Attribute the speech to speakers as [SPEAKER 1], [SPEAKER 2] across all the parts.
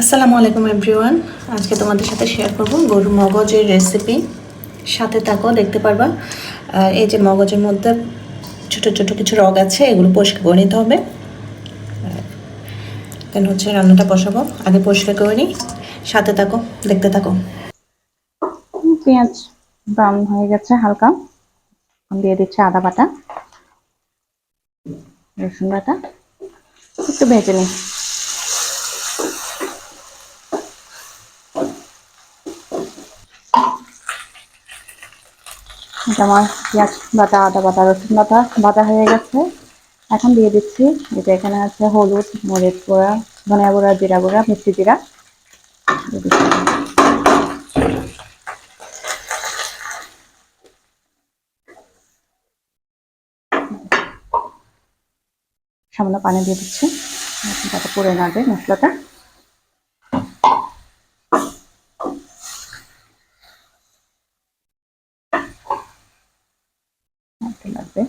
[SPEAKER 1] আসসালামু আলাইকুম এভরিওয়ান। আজকে তোমাদের সাথে শেয়ার করব গরুর মগজের রেসিপি। সাথে থাকো, দেখতে পারবা। এই যে মগজের মধ্যে ছোট ছোট কিছু রগ আছে, এগুলো পরিষ্কার করে নিতে হবে। কেন হচ্ছে রান্নাটা বসাবো, আগে পরিষ্কার করে নিই। সাথে থাকো, দেখতে থাকো।
[SPEAKER 2] পেঁয়াজ ব্রাউন হয়ে গেছে হালকা, দিয়ে দিচ্ছি আদা বাটা, রসুন বাটা, একটু ভেজে নিই। আমার পেঁয়াজ বাটা, আদা বাটা, রসুন বাটা বাটা হয়ে গেছে। এখন দিয়ে দিচ্ছি, এটা এখানে আছে হলুদ, মরিচ গুঁড়া, ধনিয়া গুঁড়া, জিরা গুঁড়া, মিষ্টি জিরা দিয়ে দিচ্ছি। সামান্য পানি দিয়ে দিচ্ছি যাতে পুড়ে না যায় মশলাটা। লাগবে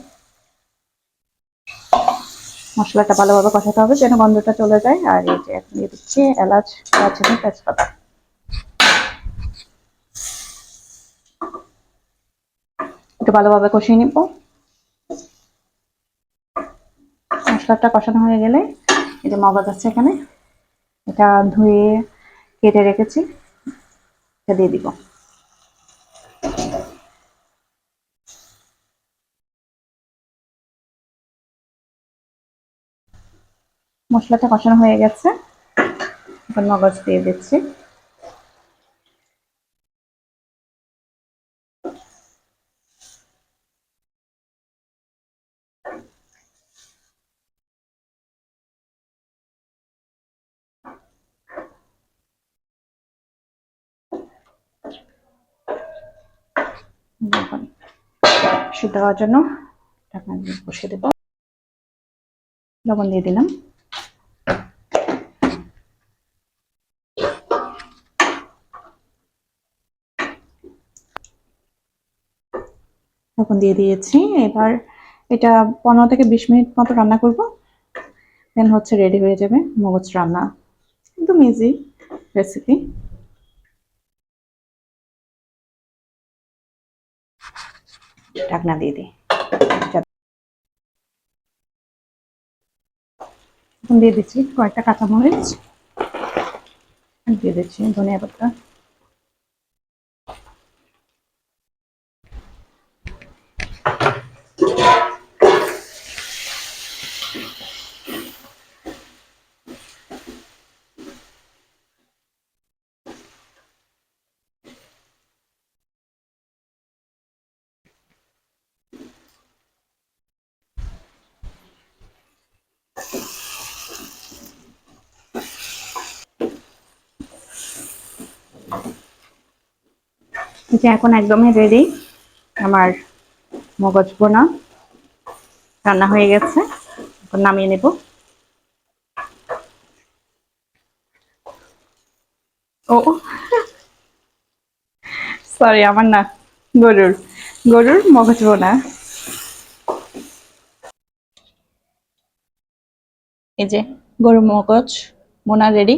[SPEAKER 2] মশলাটা ভালোভাবে কষাতে হবে যেন গন্ধটা চলে যায়। আর এই যে এখন দিয়ে দিচ্ছি এলাচ, দারচিনি, তেজপাতা। একটু ভালোভাবে কষিয়ে নিব। মশলাটা কষানো হয়ে গেলে এই যে মগজ আছে এখানে, এটা ধুয়ে কেটে রেখেছি, এটা দিয়ে দিব। মশলাটা কষানো হয়ে গেছে, এখন মগজ দিয়ে দিচ্ছি। সিদ্ধ হওয়ার জন্য ঢাকনা দিয়ে বসিয়ে দেব। লবণ দিয়ে দিলাম। লবণ দিয়ে দিয়েছি। এবার এটা 15 থেকে 20 মিনিট মতো রান্না করব, দেন হচ্ছে রেডি হয়ে যাবে মগজ রান্না। একদম ইজি রেসিপি। ঢাকনা দিয়ে দিই। এখন দিয়ে দিচ্ছি কয়েকটা কাঁচামরিচ, দিয়ে দিচ্ছি ধনিয়া পাতা, এটা এখন একদমই রেডি। আমার মগজ বোনা রান্না হয়ে গেছে, এখন নামিয়ে নেব। ও সরি, আমার না, গরুর গরুর মগজ বোনা। এই যে গরুর মগজ বোনা রেডি।